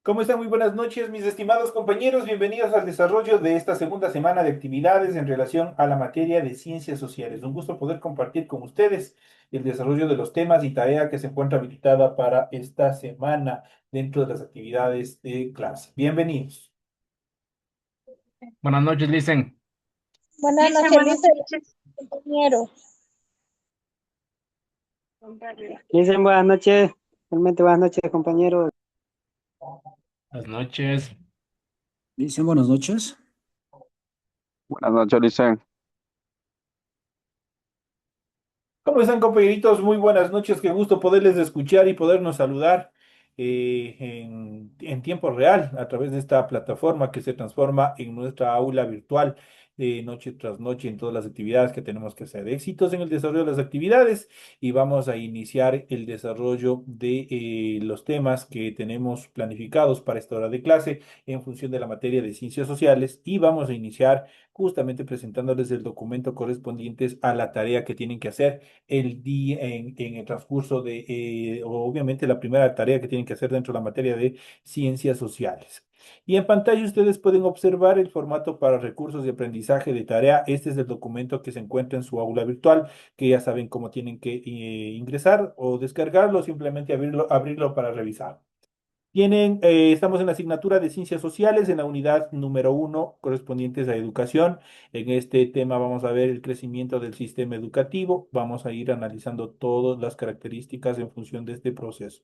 ¿Cómo están? Muy buenas noches, mis estimados compañeros. Bienvenidos al desarrollo de esta segunda semana de actividades en relación a la materia de ciencias sociales. Un gusto poder compartir con ustedes el desarrollo de los temas y tarea que se encuentra habilitada para esta semana dentro de las actividades de clase. Bienvenidos. Buenas noches, Licen. Buenas Dicen noches, buenas Lisa, noches. compañero. Dicen buenas noches, realmente buenas noches, compañeros. Buenas noches. Dicen buenas noches. Buenas noches, Licen. ¿Cómo están, compañeritos? Muy buenas noches. Qué gusto poderles escuchar y podernos saludar en tiempo real a través de esta plataforma que se transforma en nuestra aula virtual noche tras noche en todas las actividades que tenemos que hacer. Éxitos en el desarrollo de las actividades y vamos a iniciar el desarrollo de los temas que tenemos planificados para esta hora de clase en función de la materia de ciencias sociales y vamos a iniciar justamente presentándoles el documento correspondiente a la tarea que tienen que hacer el día en el transcurso de, obviamente, la primera tarea que tienen que hacer dentro de la materia de ciencias sociales. Y en pantalla ustedes pueden observar el formato para recursos de aprendizaje de tarea. Este es el documento que se encuentra en su aula virtual, que ya saben cómo tienen que ingresar o descargarlo, simplemente abrirlo para revisar. Estamos en la asignatura de Ciencias Sociales, en la unidad número 1, correspondientes a educación. En este tema vamos a ver el crecimiento del sistema educativo. Vamos a ir analizando todas las características en función de este proceso.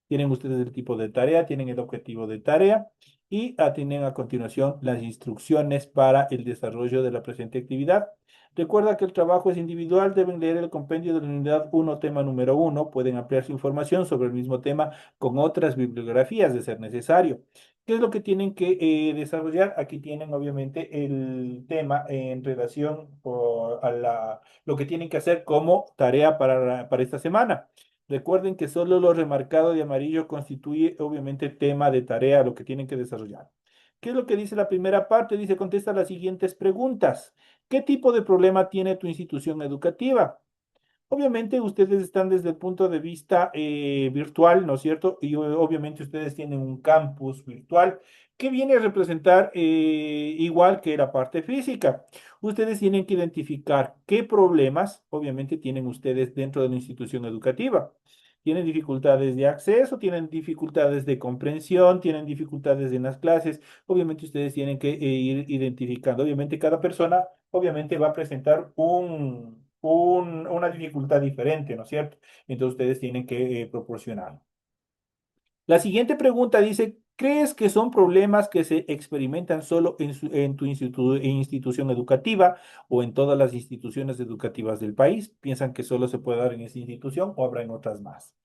Tienen ustedes el tipo de tarea, tienen el objetivo de tarea y tienen a continuación las instrucciones para el desarrollo de la presente actividad. Recuerda que el trabajo es individual, deben leer el compendio de la unidad 1, tema número 1, pueden ampliar su información sobre el mismo tema con otras bibliografías de ser necesario. ¿Qué es lo que tienen que desarrollar? Aquí tienen obviamente el tema en relación lo que tienen que hacer como tarea para esta semana. Recuerden que solo lo remarcado de amarillo constituye obviamente tema de tarea, lo que tienen que desarrollar. ¿Qué es lo que dice la primera parte? Dice, contesta las siguientes preguntas. ¿Qué tipo de problema tiene tu institución educativa? Obviamente ustedes están desde el punto de vista virtual, ¿no es cierto? Y obviamente ustedes tienen un campus virtual que viene a representar igual que la parte física. Ustedes tienen que identificar qué problemas, obviamente, tienen ustedes dentro de la institución educativa. Tienen dificultades de acceso, tienen dificultades de comprensión, tienen dificultades en las clases. Obviamente ustedes tienen que ir identificando. Obviamente cada persona, obviamente, va a presentar una dificultad diferente, ¿no es cierto? Entonces ustedes tienen que proporcionar. La siguiente pregunta dice, ¿crees que son problemas que se experimentan solo en tu institución educativa o en todas las instituciones educativas del país? ¿Piensan que solo se puede dar en esa institución o habrá en otras más?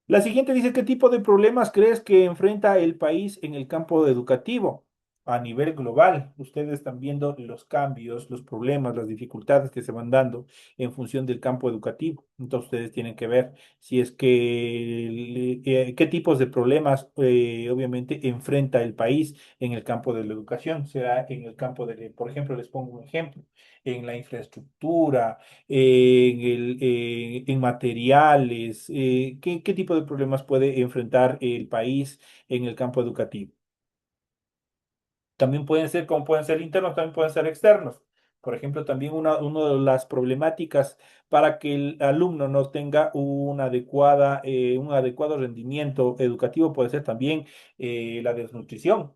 La siguiente dice, ¿qué tipo de problemas crees que enfrenta el país en el campo educativo? A nivel global, ustedes están viendo los cambios, los problemas, las dificultades que se van dando en función del campo educativo. Entonces, ustedes tienen que ver si es que, qué tipos de problemas, obviamente, enfrenta el país en el campo de la educación. Será en el campo de, por ejemplo, les pongo un ejemplo, en la infraestructura, en materiales, qué tipo de problemas puede enfrentar el país en el campo educativo. También pueden ser, como pueden ser internos, también pueden ser externos. Por ejemplo, también una de las problemáticas para que el alumno no tenga un adecuado rendimiento educativo puede ser también la desnutrición.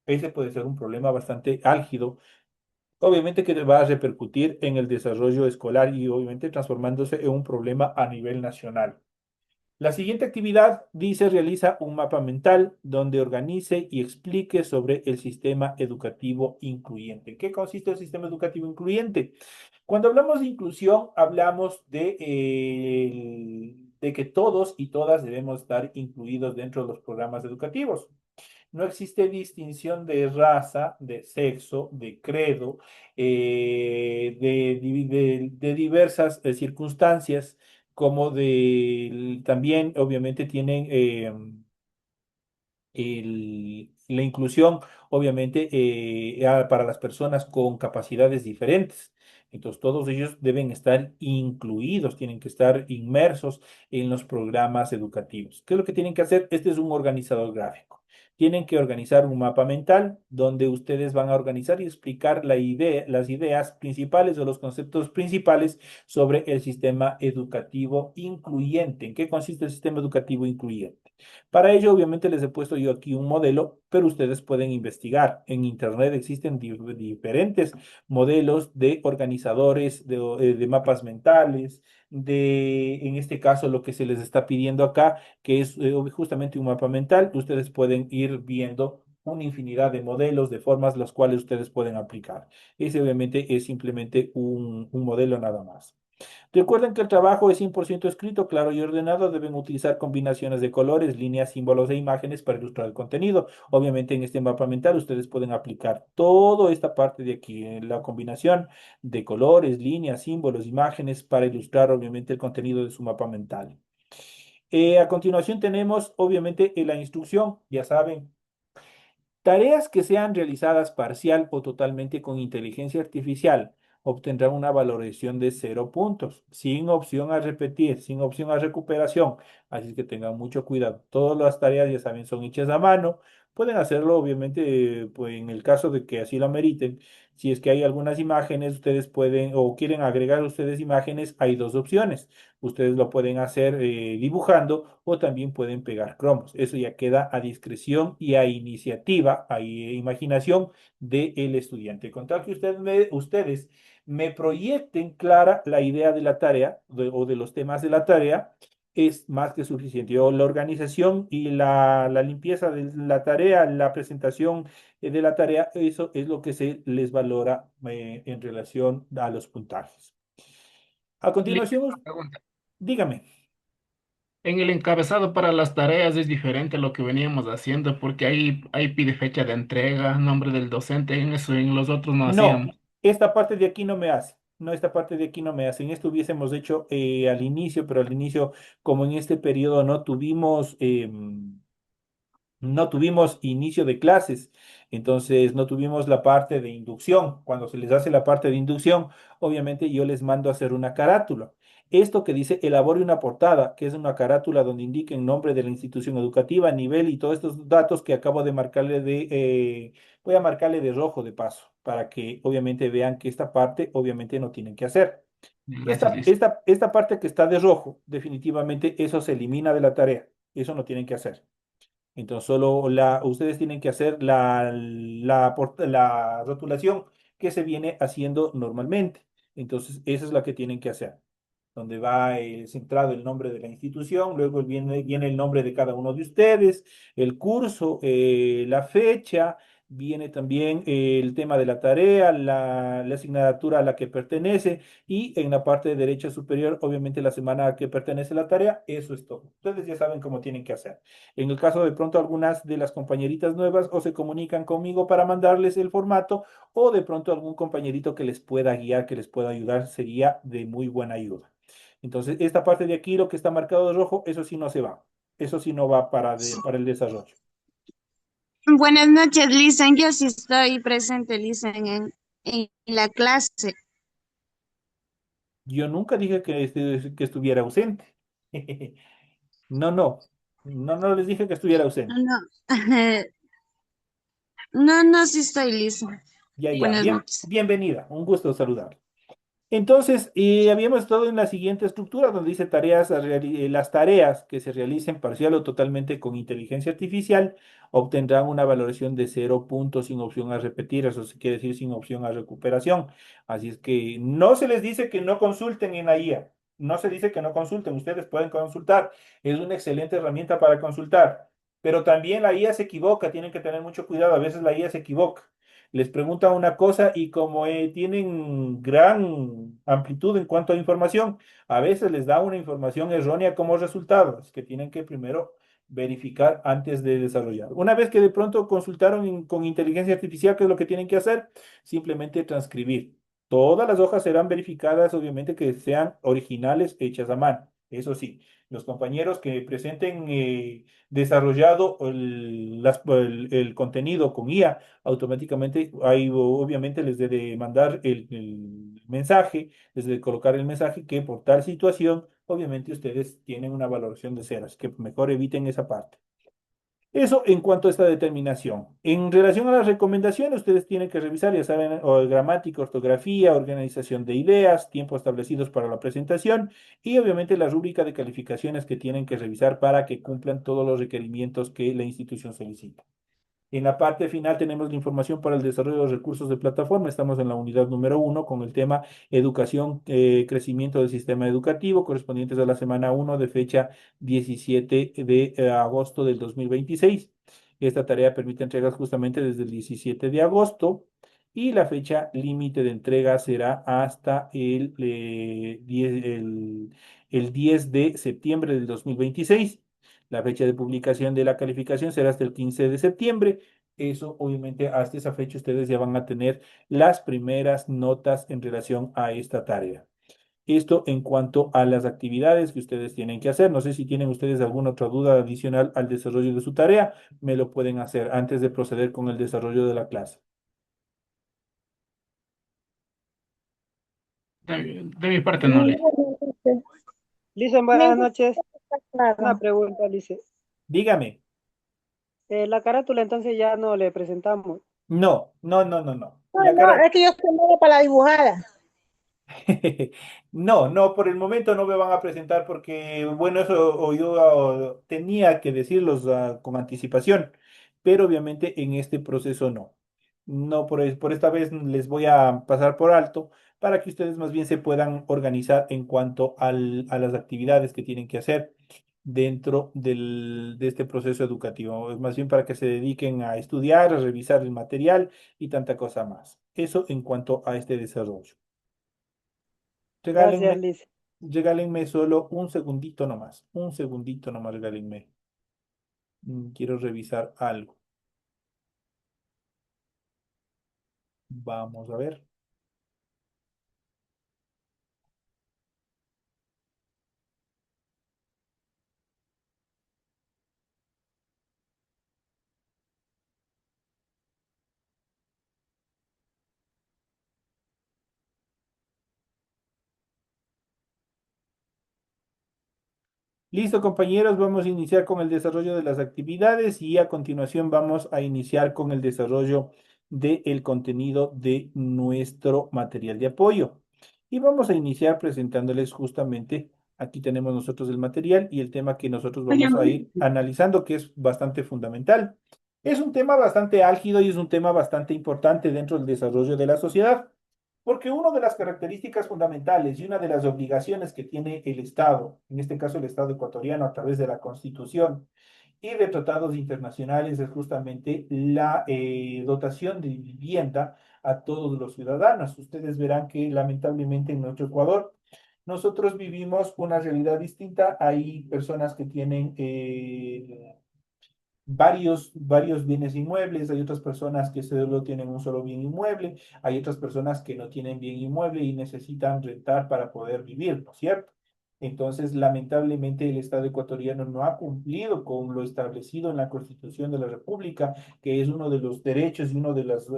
Ese puede ser un problema bastante álgido. Obviamente que va a repercutir en el desarrollo escolar y obviamente transformándose en un problema a nivel nacional. La siguiente actividad dice realiza un mapa mental donde organice y explique sobre el sistema educativo incluyente. ¿En qué consiste el sistema educativo incluyente? Cuando hablamos de inclusión, hablamos de que todos y todas debemos estar incluidos dentro de los programas educativos. No existe distinción de raza, de sexo, de credo, de diversas circunstancias, como también obviamente tienen la inclusión, obviamente, para las personas con capacidades diferentes. Entonces, todos ellos deben estar incluidos, tienen que estar inmersos en los programas educativos. ¿Qué es lo que tienen que hacer? Este es un organizador gráfico. tienen que organizar un mapa mental donde ustedes van a organizar y explicar las ideas principales o los conceptos principales sobre el sistema educativo incluyente. ¿En qué consiste el sistema educativo incluyente? Para ello, obviamente, les he puesto yo aquí un modelo, pero ustedes pueden investigar. En Internet existen diferentes modelos de organizadores, de mapas mentales, en este caso, lo que se les está pidiendo acá, que es justamente un mapa mental. Ustedes pueden ir viendo una infinidad de modelos, de formas, las cuales ustedes pueden aplicar. Ese obviamente es simplemente un modelo nada más. Recuerden que el trabajo es 100% escrito, claro y ordenado. Deben utilizar combinaciones de colores, líneas, símbolos e imágenes para ilustrar el contenido. Obviamente en este mapa mental ustedes pueden aplicar toda esta parte de aquí, en la combinación de colores, líneas, símbolos, imágenes para ilustrar obviamente el contenido de su mapa mental. A continuación tenemos obviamente la instrucción, ya saben. Tareas que sean realizadas parcial o totalmente con inteligencia artificial obtendrán una valoración de 0 puntos, sin opción a repetir, sin opción a recuperación. Así que tengan mucho cuidado. Todas las tareas, ya saben, son hechas a mano. Pueden hacerlo, obviamente, pues, en el caso de que así lo meriten. Si es que hay algunas imágenes, ustedes pueden o quieren agregar ustedes imágenes, hay dos opciones. Ustedes lo pueden hacer dibujando o también pueden pegar cromos. Eso ya queda a discreción y a iniciativa, a imaginación del estudiante. Con tal que ustedes me proyecten clara la idea de la tarea o de los temas de la tarea, es más que suficiente. O la organización y la limpieza de la tarea, la presentación de la tarea, eso es lo que se les valora en relación a los puntajes. A Listo, continuación, una pregunta. dígame. En el encabezado para las tareas es diferente a lo que veníamos haciendo porque ahí pide fecha de entrega, nombre del docente, en eso en los otros no No, hacíamos. esta parte de aquí no me hace. No, esta parte de aquí no me hace. En esto hubiésemos hecho al inicio, pero al inicio, como en este periodo no tuvimos inicio de clases, entonces no tuvimos la parte de inducción. Cuando se les hace la parte de inducción, obviamente yo les mando a hacer una carátula. Esto que dice elabore una portada, que es una carátula donde indiquen nombre de la institución educativa, nivel y todos estos datos que acabo de marcarle voy a marcarle de rojo de paso, para que obviamente vean que esta parte obviamente no tienen que hacer. Gracias, Liz. Esta parte que está de rojo, definitivamente eso se elimina de la tarea. Eso no tienen que hacer. Entonces, ustedes tienen que hacer la rotulación que se viene haciendo normalmente. Entonces, esa es la que tienen que hacer, donde va centrado el nombre de la institución, luego viene el nombre de cada uno de ustedes, el curso, la fecha, viene también el tema de la tarea, la asignatura a la que pertenece y en la parte de derecha superior, obviamente la semana a que pertenece la tarea, eso es todo. Ustedes ya saben cómo tienen que hacer. En el caso de pronto algunas de las compañeritas nuevas o se comunican conmigo para mandarles el formato o de pronto algún compañerito que les pueda guiar, que les pueda ayudar, sería de muy buena ayuda. Entonces, esta parte de aquí, lo que está marcado de rojo, eso sí no se va. Eso sí no va para el desarrollo. Buenas noches, Lisen. Yo sí estoy presente, Lisen, en la clase. Yo nunca dije que estuviera ausente. No, no. No les dije que estuviera ausente. No, no, sí estoy, Lisen. Ya. Buenas Bien, noches. bienvenida. Un gusto saludar. Entonces, habíamos estado en la siguiente estructura donde dice las tareas que se realicen parcial o totalmente con inteligencia artificial obtendrán una valoración de 0 puntos sin opción a repetir, eso se quiere decir sin opción a recuperación. Así es que no se les dice que no consulten en la IA, no se dice que no consulten, ustedes pueden consultar, es una excelente herramienta para consultar, pero también la IA se equivoca, tienen que tener mucho cuidado, a veces la IA se equivoca. Les pregunta una cosa y como tienen gran amplitud en cuanto a información, a veces les da una información errónea como resultado. Es que tienen que primero verificar antes de desarrollar. Una vez que de pronto consultaron con inteligencia artificial, ¿qué es lo que tienen que hacer? Simplemente transcribir. Todas las hojas serán verificadas, obviamente que sean originales, hechas a mano. Eso sí, los compañeros que presenten desarrollado el contenido con IA, automáticamente ahí obviamente les debe mandar el mensaje, les debe colocar el mensaje que por tal situación, obviamente ustedes tienen una valoración de cero, así que mejor eviten esa parte. Eso en cuanto a esta determinación. En relación a las recomendaciones, ustedes tienen que revisar, ya saben, gramática, ortografía, organización de ideas, tiempos establecidos para la presentación y obviamente la rúbrica de calificaciones que tienen que revisar para que cumplan todos los requerimientos que la institución solicita. En la parte final tenemos la información para el desarrollo de los recursos de plataforma. Estamos en la unidad número 1 con el tema educación, crecimiento del sistema educativo, correspondientes a la semana 1 de fecha 17 de agosto del 2026. Esta tarea permite entregas justamente desde el 17 de agosto y la fecha límite de entrega será hasta el 10 de septiembre del 2026. La fecha de publicación de la calificación será hasta el 15 de septiembre. Eso, obviamente, hasta esa fecha ustedes ya van a tener las primeras notas en relación a esta tarea. Esto en cuanto a las actividades que ustedes tienen que hacer. No sé si tienen ustedes alguna otra duda adicional al desarrollo de su tarea, me lo pueden hacer antes de proceder con el desarrollo de la clase. De mi parte no, Liz. Licen, buenas noches. Una pregunta, Lice. Dígame. La carátula entonces ya no le presentamos. No, no, no, no, no. No, La no, cara... es que yo estoy nueva para la dibujada. No, no, por el momento no me van a presentar porque, bueno, eso o yo tenía que decirlos con anticipación, pero obviamente en este proceso no. No, por esta vez les voy a pasar por alto para que ustedes más bien se puedan organizar en cuanto a las actividades que tienen que hacer dentro de este proceso educativo. Es más bien para que se dediquen a estudiar, a revisar el material y tanta cosa más. Eso en cuanto a este desarrollo. Gracias, Regálenme, Lice. regálenme solo un segundito nomás, regálenme. Quiero revisar algo. Vamos a ver. Listo, compañeros, vamos a iniciar con el desarrollo de las actividades y a continuación vamos a iniciar con el desarrollo del contenido de nuestro material de apoyo. Y vamos a iniciar presentándoles justamente, aquí tenemos nosotros el material y el tema que nosotros vamos a ir analizando, que es bastante fundamental. Es un tema bastante álgido y es un tema bastante importante dentro del desarrollo de la sociedad. Porque una de las características fundamentales y una de las obligaciones que tiene el Estado, en este caso el Estado ecuatoriano a través de la Constitución y de tratados internacionales, es justamente la dotación de vivienda a todos los ciudadanos. Ustedes verán que lamentablemente en nuestro Ecuador nosotros vivimos una realidad distinta. Hay personas que tienen varios bienes inmuebles, hay otras personas que solo tienen un solo bien inmueble, hay otras personas que no tienen bien inmueble y necesitan rentar para poder vivir, ¿no es cierto? Entonces, lamentablemente, el Estado ecuatoriano no ha cumplido con lo establecido en la Constitución de la República, que es uno de los derechos y una de las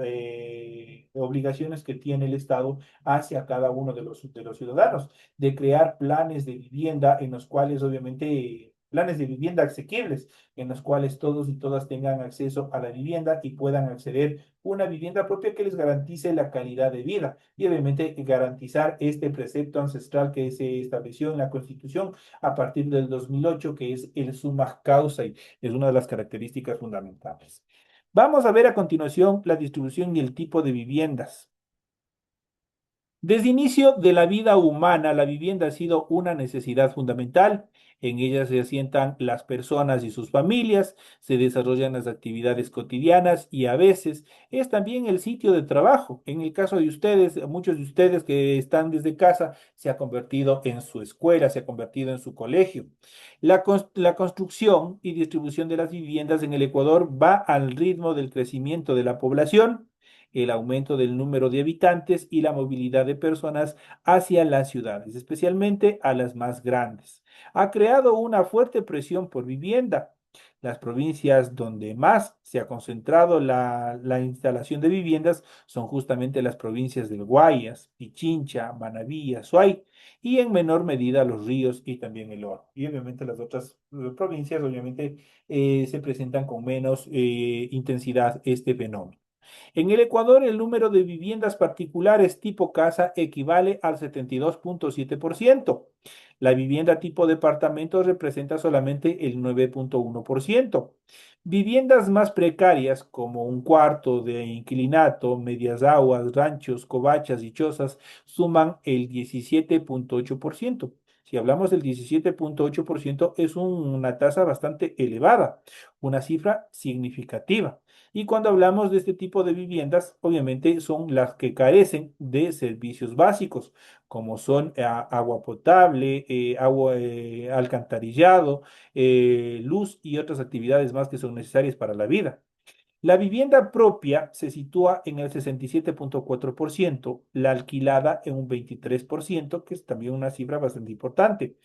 obligaciones que tiene el Estado hacia cada uno de los ciudadanos, de crear planes de vivienda en los cuales, obviamente, planes de vivienda asequibles en los cuales todos y todas tengan acceso a la vivienda y puedan acceder a una vivienda propia que les garantice la calidad de vida y obviamente garantizar este precepto ancestral que se estableció en la Constitución a partir del 2008, que es el summa causa y es una de las características fundamentales. Vamos a ver a continuación la distribución y el tipo de viviendas. Desde inicio de la vida humana, la vivienda ha sido una necesidad fundamental. En ella se asientan las personas y sus familias, se desarrollan las actividades cotidianas y a veces es también el sitio de trabajo. En el caso de ustedes, muchos de ustedes que están desde casa, se ha convertido en su escuela, se ha convertido en su colegio. La construcción y distribución de las viviendas en el Ecuador va al ritmo del crecimiento de la población, el aumento del número de habitantes y la movilidad de personas hacia las ciudades, especialmente a las más grandes. Ha creado una fuerte presión por vivienda. Las provincias donde más se ha concentrado la instalación de viviendas son justamente las provincias del Guayas, Pichincha, Manabí, Azuay y en menor medida los ríos y también el Oro. Y obviamente las otras provincias obviamente se presentan con menos intensidad este fenómeno. En el Ecuador, el número de viviendas particulares tipo casa equivale al 72.7%. La vivienda tipo departamento representa solamente el 9.1%. Viviendas más precarias, como un cuarto de inquilinato, medias aguas, ranchos, covachas y chozas, suman el 17.8%. Si hablamos del 17.8%, es una tasa bastante elevada, una cifra significativa. Y cuando hablamos de este tipo de viviendas, obviamente son las que carecen de servicios básicos, como son agua potable, agua, alcantarillado, luz y otras actividades más que son necesarias para la vida. La vivienda propia se sitúa en el 67.4%, la alquilada en un 23%, que es también una cifra bastante importante.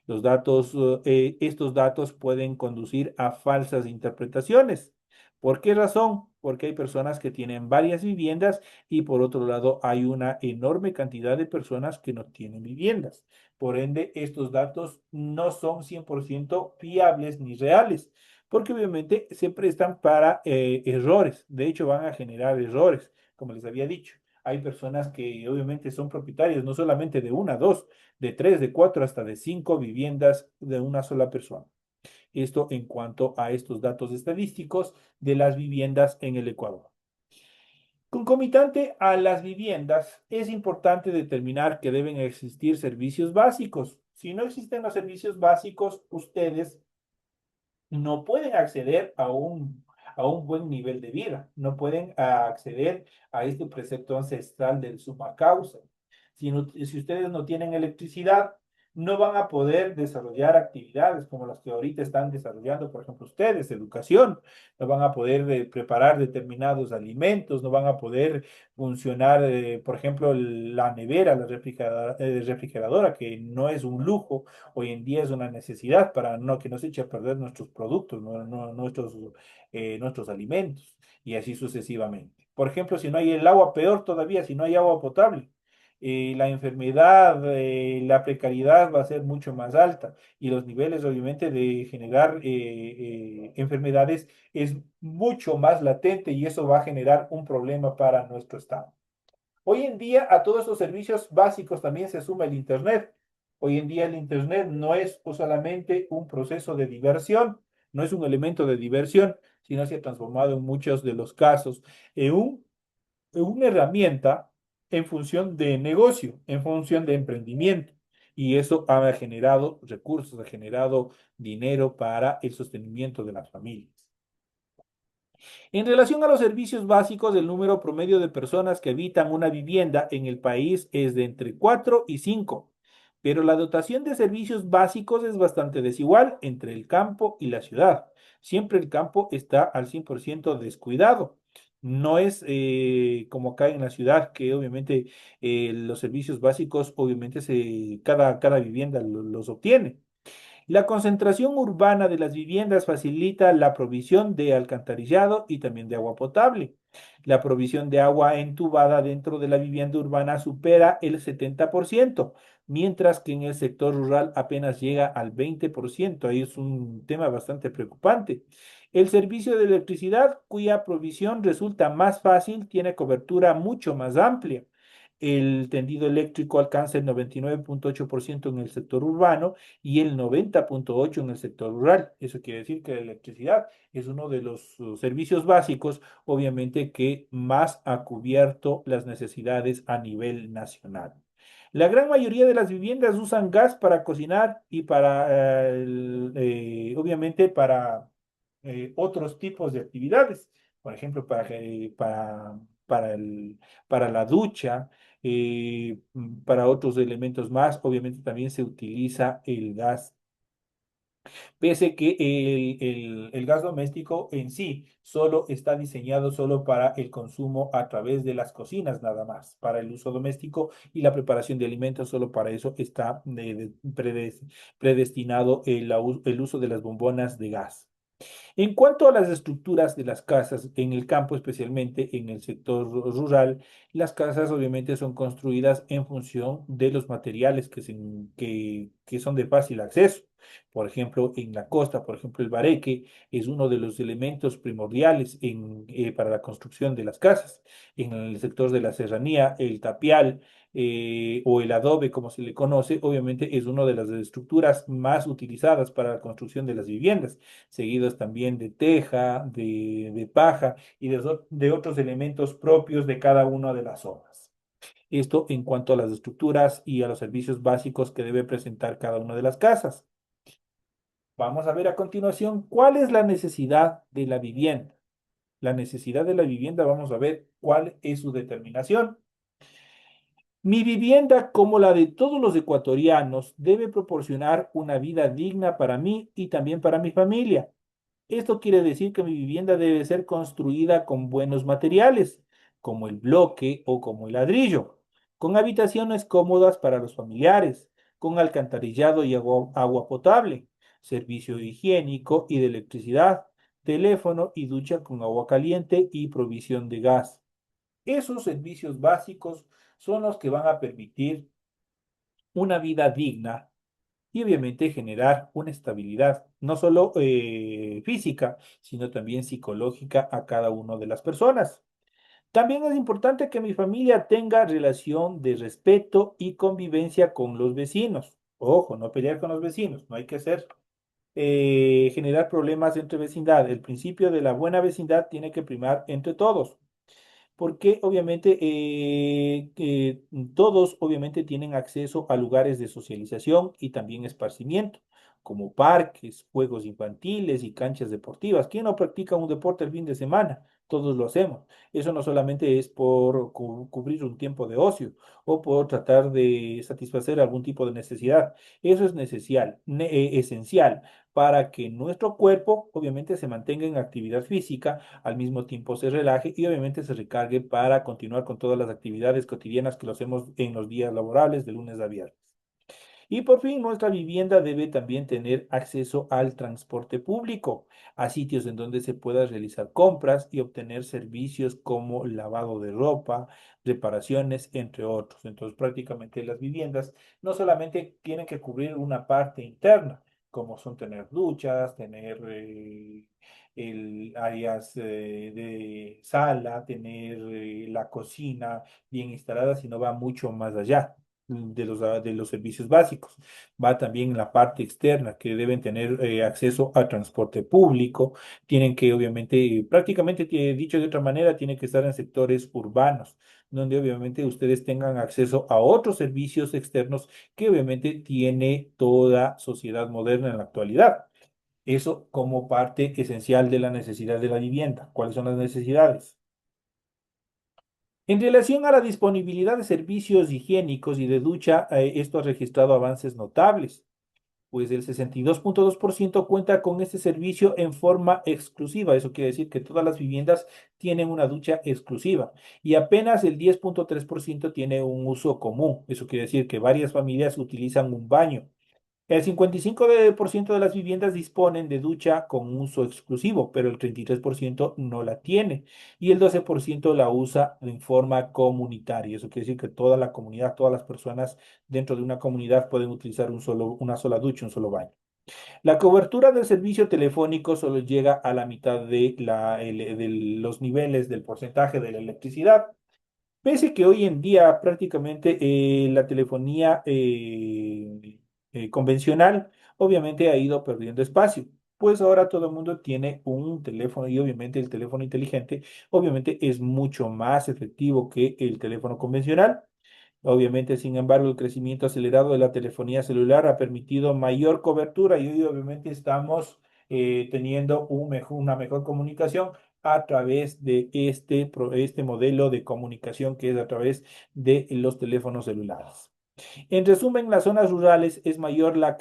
Estos datos pueden conducir a falsas interpretaciones. ¿Por qué razón? Porque hay personas que tienen varias viviendas y por otro lado hay una enorme cantidad de personas que no tienen viviendas. Por ende, estos datos no son 100% fiables ni reales porque obviamente se prestan para errores. De hecho, van a generar errores, como les había dicho. Hay personas que obviamente son propietarias no solamente de una, dos, de tres, de cuatro, hasta de cinco viviendas de una sola persona. Esto en cuanto a estos datos estadísticos de las viviendas en el Ecuador. Concomitante a las viviendas, es importante determinar que deben existir servicios básicos. Si no existen los servicios básicos, ustedes no pueden acceder a un buen nivel de vida, no pueden acceder a este precepto ancestral del summa causa. Si ustedes no tienen electricidad, no van a poder desarrollar actividades como las que ahorita están desarrollando, por ejemplo, ustedes, educación, no van a poder preparar determinados alimentos, no van a poder funcionar, por ejemplo, la nevera, la refrigeradora, que no es un lujo, hoy en día es una necesidad para que no se eche a perder nuestros productos, nuestros alimentos, y así sucesivamente. Por ejemplo, si no hay el agua, peor todavía, si no hay agua potable, la enfermedad, la precariedad va a ser mucho más alta y los niveles, obviamente, de generar enfermedades es mucho más latente y eso va a generar un problema para nuestro Estado. Hoy en día a todos estos servicios básicos también se suma el Internet. Hoy en día el Internet no es solamente un proceso de diversión, no es un elemento de diversión, sino se ha transformado en muchos de los casos en, en una herramienta en función de negocio, en función de emprendimiento. Y eso ha generado recursos, ha generado dinero para el sostenimiento de las familias. En relación a los servicios básicos, el número promedio de personas que habitan una vivienda en el país es de entre 4 y 5, pero la dotación de servicios básicos es bastante desigual entre el campo y la ciudad. Siempre el campo está al 100% descuidado. No es como acá en la ciudad, que obviamente los servicios básicos, obviamente cada vivienda los obtiene. La concentración urbana de las viviendas facilita la provisión de alcantarillado y también de agua potable. La provisión de agua entubada dentro de la vivienda urbana supera el 70%, mientras que en el sector rural apenas llega al 20%. Ahí es un tema bastante preocupante. El servicio de electricidad, cuya provisión resulta más fácil, tiene cobertura mucho más amplia. El tendido eléctrico alcanza el 99.8% en el sector urbano y el 90.8% en el sector rural. Eso quiere decir que la electricidad es uno de los servicios básicos, obviamente, que más ha cubierto las necesidades a nivel nacional. La gran mayoría de las viviendas usan gas para cocinar y para, obviamente, para otros tipos de actividades. Por ejemplo, para, para la ducha, para otros elementos más, obviamente también se utiliza el gas, pese que el gas doméstico en sí solo está diseñado solo para el consumo a través de las cocinas nada más, para el uso doméstico y la preparación de alimentos, solo para eso está predestinado el uso de las bombonas de gas. En cuanto a las estructuras de las casas en el campo, especialmente en el sector rural, las casas obviamente son construidas en función de los materiales que son de fácil acceso. Por ejemplo, en la costa, por ejemplo, el bareque es uno de los elementos primordiales para la construcción de las casas. En el sector de la serranía, el tapial o el adobe, como se le conoce, obviamente es una de las estructuras más utilizadas para la construcción de las viviendas, seguidos también de teja, de paja y de otros elementos propios de cada una de las zonas. Esto en cuanto a las estructuras y a los servicios básicos que debe presentar cada una de las casas. Vamos a ver a continuación cuál es la necesidad de la vivienda. La necesidad de la vivienda, vamos a ver cuál es su determinación. Mi vivienda, como la de todos los ecuatorianos, debe proporcionar una vida digna para mí y también para mi familia. Esto quiere decir que mi vivienda debe ser construida con buenos materiales, como el bloque o como el ladrillo, con habitaciones cómodas para los familiares, con alcantarillado y agua potable, servicio higiénico y de electricidad, teléfono y ducha con agua caliente y provisión de gas. Esos servicios básicos son los que van a permitir una vida digna y obviamente generar una estabilidad, no solo física, sino también psicológica a cada una de las personas. También es importante que mi familia tenga relación de respeto y convivencia con los vecinos. Ojo, no pelear con los vecinos, no hay que generar problemas entre vecindad. El principio de la buena vecindad tiene que primar entre todos porque obviamente todos obviamente tienen acceso a lugares de socialización y también esparcimiento, como parques, juegos infantiles y canchas deportivas. ¿Quién no practica un deporte el fin de semana? Todos lo hacemos. Eso no solamente es por cubrir un tiempo de ocio o por tratar de satisfacer algún tipo de necesidad. Eso es esencial para que nuestro cuerpo obviamente se mantenga en actividad física, al mismo tiempo se relaje y obviamente se recargue para continuar con todas las actividades cotidianas que lo hacemos en los días laborables de lunes a viernes. Y por fin, nuestra vivienda debe también tener acceso al transporte público, a sitios en donde se pueda realizar compras y obtener servicios como lavado de ropa, reparaciones, entre otros. Entonces, prácticamente las viviendas no solamente tienen que cubrir una parte interna, como son tener duchas, tener áreas de sala, tener la cocina bien instalada, sino va mucho más allá de los servicios básicos. Va también la parte externa, que deben tener acceso al transporte público, tienen que obviamente, prácticamente dicho de otra manera, tienen que estar en sectores urbanos, donde obviamente ustedes tengan acceso a otros servicios externos que obviamente tiene toda sociedad moderna en la actualidad. Eso como parte esencial de la necesidad de la vivienda. ¿Cuáles son las necesidades? En relación a la disponibilidad de servicios higiénicos y de ducha, esto ha registrado avances notables, pues el 62,2% cuenta con este servicio en forma exclusiva. Eso quiere decir que todas las viviendas tienen una ducha exclusiva y apenas el 10,3% tiene un uso común. Eso quiere decir que varias familias utilizan un baño. El 55% de las viviendas disponen de ducha con uso exclusivo, pero el 33% no la tiene y el 12% la usa en forma comunitaria. Eso quiere decir que toda la comunidad, todas las personas dentro de una comunidad pueden utilizar una sola ducha, un solo baño. La cobertura del servicio telefónico solo llega a la mitad de los niveles del porcentaje de la electricidad. Pese que hoy en día prácticamente la telefonía convencional obviamente ha ido perdiendo espacio, pues ahora todo el mundo tiene un teléfono y obviamente el teléfono inteligente obviamente es mucho más efectivo que el teléfono convencional. Obviamente, sin embargo, el crecimiento acelerado de la telefonía celular ha permitido mayor cobertura y hoy obviamente estamos teniendo una mejor comunicación a través de este modelo de comunicación que es a través de los teléfonos celulares. En resumen, en las zonas rurales es mayor la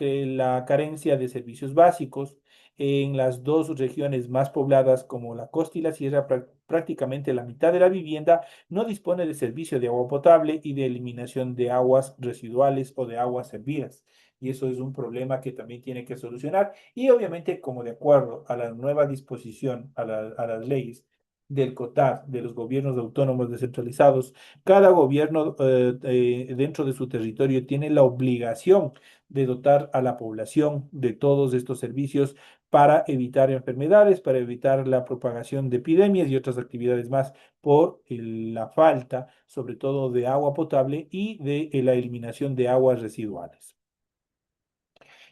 carencia de servicios básicos. En las dos regiones más pobladas, como la costa y la sierra, prácticamente la mitad de la vivienda no dispone de servicio de agua potable y de eliminación de aguas residuales o de aguas servidas. y eso es un problema que también tiene que solucionar. Y obviamente, como de acuerdo a la nueva disposición, a las leyes del COTAD, de los gobiernos autónomos descentralizados, cada gobierno dentro de su territorio tiene la obligación de dotar a la población de todos estos servicios para evitar enfermedades, para evitar la propagación de epidemias y otras actividades más por la falta, sobre todo de agua potable y de la eliminación de aguas residuales.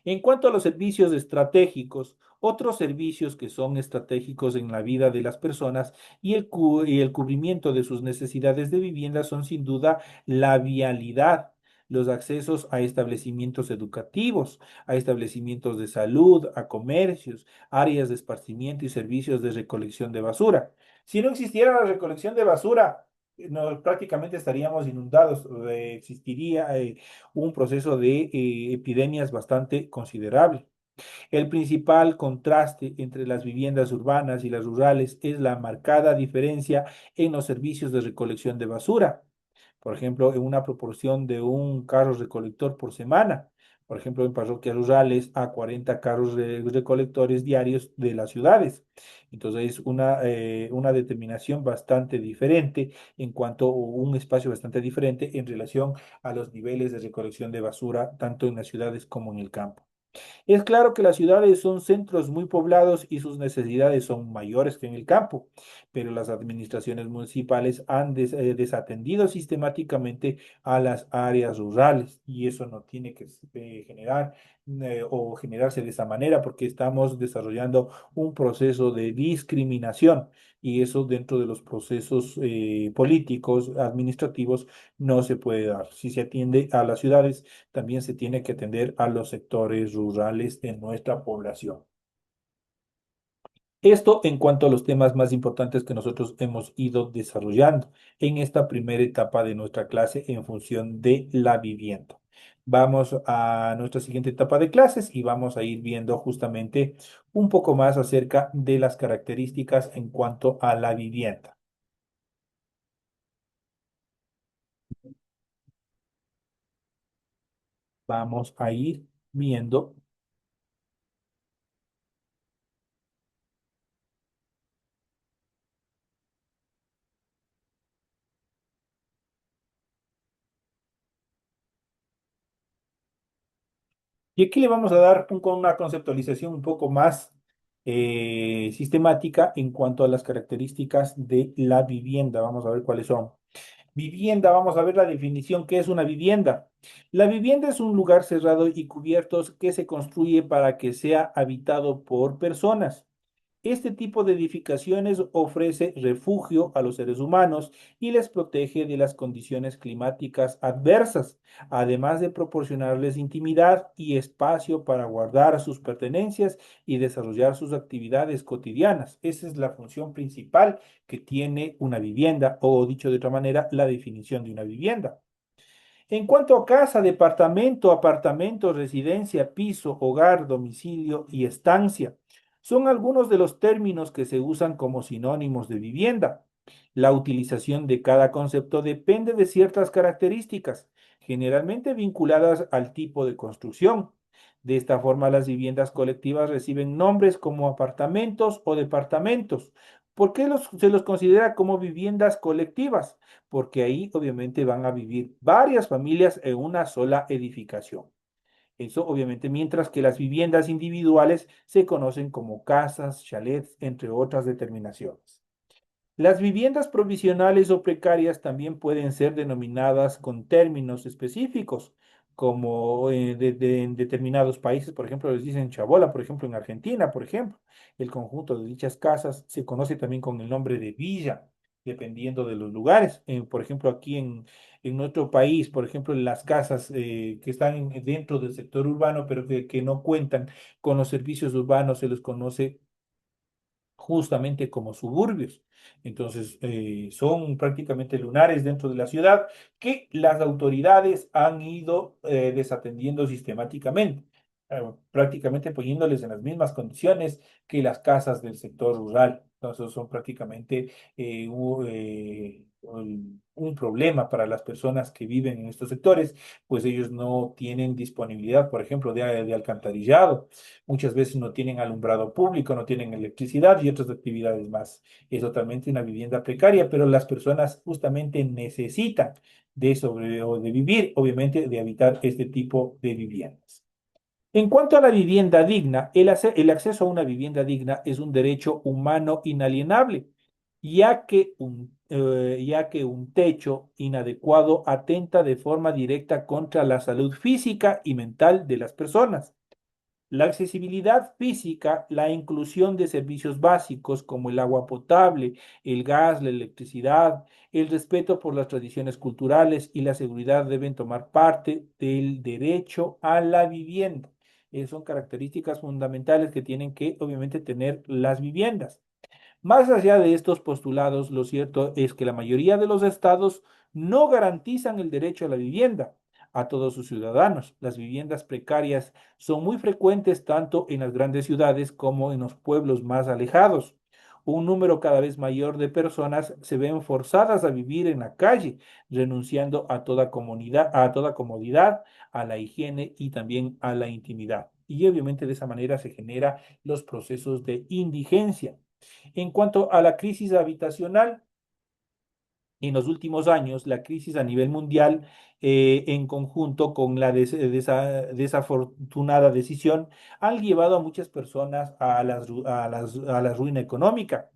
En cuanto a los servicios estratégicos, otros servicios que son estratégicos en la vida de las personas y el cubrimiento de sus necesidades de vivienda son sin duda la vialidad, los accesos a establecimientos educativos, a establecimientos de salud, a comercios, áreas de esparcimiento y servicios de recolección de basura. Si no existiera la recolección de basura, prácticamente estaríamos inundados, existiría un proceso de epidemias bastante considerable. El principal contraste entre las viviendas urbanas y las rurales es la marcada diferencia en los servicios de recolección de basura. Por ejemplo, en una proporción de un carro recolector por semana. Por ejemplo, en parroquias rurales a 40 carros recolectores diarios de las ciudades. Entonces, es una determinación bastante diferente en cuanto a un espacio bastante diferente en relación a los niveles de recolección de basura, tanto en las ciudades como en el campo. Es claro que las ciudades son centros muy poblados y sus necesidades son mayores que en el campo, pero las administraciones municipales han desatendido sistemáticamente a las áreas rurales y eso no tiene que generar o generarse de esa manera porque estamos desarrollando un proceso de discriminación y eso dentro de los procesos políticos, administrativos, no se puede dar. Si se atiende a las ciudades, también se tiene que atender a los sectores rurales de nuestra población. Esto en cuanto a los temas más importantes que nosotros hemos ido desarrollando en esta primera etapa de nuestra clase en función de la vivienda. Vamos a nuestra siguiente etapa de clases y vamos a ir viendo justamente un poco más acerca de las características en cuanto a la vivienda. Vamos a ir viendo. Y aquí le vamos a dar con una conceptualización un poco más sistemática en cuanto a las características de la vivienda. Vamos a ver cuáles son. Vivienda, vamos a ver la definición. ¿Qué es una vivienda? La vivienda es un lugar cerrado y cubierto que se construye para que sea habitado por personas. Este tipo de edificaciones ofrece refugio a los seres humanos y les protege de las condiciones climáticas adversas, además de proporcionarles intimidad y espacio para guardar sus pertenencias y desarrollar sus actividades cotidianas. Esa es la función principal que tiene una vivienda, o dicho de otra manera, la definición de una vivienda. En cuanto a casa, departamento, apartamento, residencia, piso, hogar, domicilio y estancia, son algunos de los términos que se usan como sinónimos de vivienda. La utilización de cada concepto depende de ciertas características, generalmente vinculadas al tipo de construcción. De esta forma, las viviendas colectivas reciben nombres como apartamentos o departamentos. ¿Por qué se los considera como viviendas colectivas? Porque ahí obviamente van a vivir varias familias en una sola edificación. Eso obviamente, mientras que las viviendas individuales se conocen como casas, chalets, entre otras determinaciones. Las viviendas provisionales o precarias también pueden ser denominadas con términos específicos, como en determinados países, por ejemplo, les dicen chabola, por ejemplo, en Argentina, por ejemplo. El conjunto de dichas casas se conoce también con el nombre de villa, dependiendo de los lugares. Por ejemplo, aquí en nuestro país, por ejemplo, las casas que están dentro del sector urbano, pero que no cuentan con los servicios urbanos, se los conoce justamente como suburbios. Entonces, son prácticamente lunares dentro de la ciudad que las autoridades han ido desatendiendo sistemáticamente, prácticamente poniéndoles en las mismas condiciones que las casas del sector rural. Entonces son prácticamente un problema para las personas que viven en estos sectores, pues ellos no tienen disponibilidad, por ejemplo, de alcantarillado. Muchas veces no tienen alumbrado público, no tienen electricidad y otras actividades más. Es totalmente una vivienda precaria, pero las personas justamente necesitan de sobre o de vivir, obviamente, de habitar este tipo de viviendas. En cuanto a la vivienda digna, el acceso a una vivienda digna es un derecho humano inalienable, ya que un techo inadecuado atenta de forma directa contra la salud física y mental de las personas. La accesibilidad física, la inclusión de servicios básicos como el agua potable, el gas, la electricidad, el respeto por las tradiciones culturales y la seguridad deben tomar parte del derecho a la vivienda. Son características fundamentales que tienen que, obviamente, tener las viviendas. Más allá de estos postulados, lo cierto es que la mayoría de los estados no garantizan el derecho a la vivienda a todos sus ciudadanos. Las viviendas precarias son muy frecuentes tanto en las grandes ciudades como en los pueblos más alejados. Un número cada vez mayor de personas se ven forzadas a vivir en la calle, renunciando a toda comunidad, a toda comodidad, a la higiene y también a la intimidad. Y obviamente de esa manera se generan los procesos de indigencia. En cuanto a la crisis habitacional, en los últimos años, la crisis a nivel mundial, en conjunto con la desafortunada decisión, han llevado a muchas personas a la ruina económica.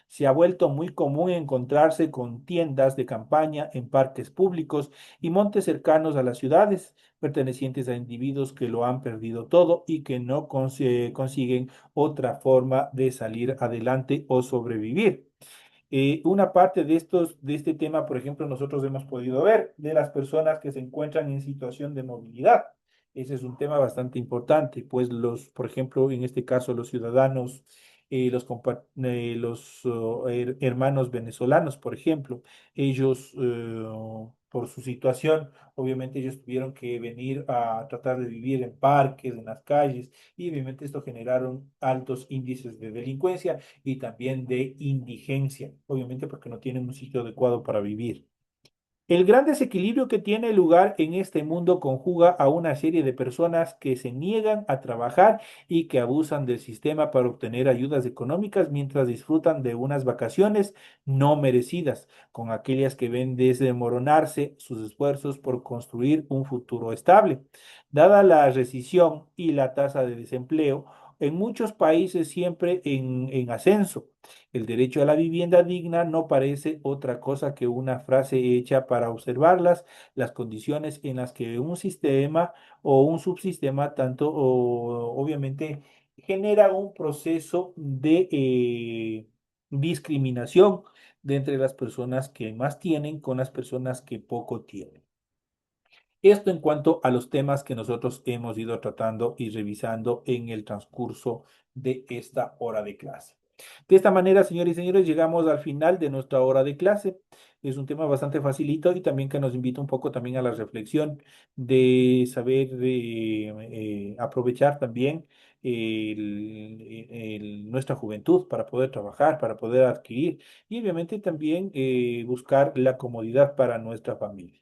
Se ha vuelto muy común encontrarse con tiendas de campaña en parques públicos y montes cercanos a las ciudades, pertenecientes a individuos que lo han perdido todo y que no consiguen otra forma de salir adelante o sobrevivir. Una parte de este tema, por ejemplo, nosotros hemos podido ver de las personas que se encuentran en situación de movilidad. Ese es un tema bastante importante, pues por ejemplo, en este caso, los ciudadanos, hermanos venezolanos, por ejemplo, ellos, por su situación, obviamente ellos tuvieron que venir a tratar de vivir en parques, en las calles, y obviamente esto generaron altos índices de delincuencia y también de indigencia, obviamente porque no tienen un sitio adecuado para vivir. El gran desequilibrio que tiene lugar en este mundo conjuga a una serie de personas que se niegan a trabajar y que abusan del sistema para obtener ayudas económicas mientras disfrutan de unas vacaciones no merecidas, con aquellas que ven desmoronarse sus esfuerzos por construir un futuro estable. Dada la recesión y la tasa de desempleo, en muchos países siempre en ascenso. El derecho a la vivienda digna no parece otra cosa que una frase hecha para observarlas, las condiciones en las que un sistema o un subsistema tanto obviamente genera un proceso de discriminación de entre las personas que más tienen con las personas que poco tienen. Esto en cuanto a los temas que nosotros hemos ido tratando y revisando en el transcurso de esta hora de clase. De esta manera, señores y señores, llegamos al final de nuestra hora de clase. Es un tema bastante facilito y también que nos invita un poco también a la reflexión de saber aprovechar también nuestra juventud para poder trabajar, para poder adquirir y obviamente también buscar la comodidad para nuestra familia.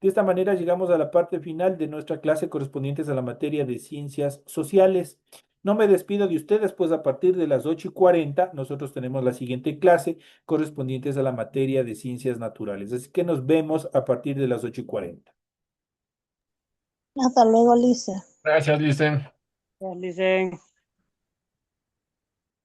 De esta manera llegamos a la parte final de nuestra clase correspondientes a la materia de ciencias sociales. No me despido de ustedes, pues a partir de las 8:40 nosotros tenemos la siguiente clase correspondientes a la materia de ciencias naturales. Así que nos vemos a partir de las 8:40. Hasta luego, Lisa. Gracias, Licen. Ya, Licen.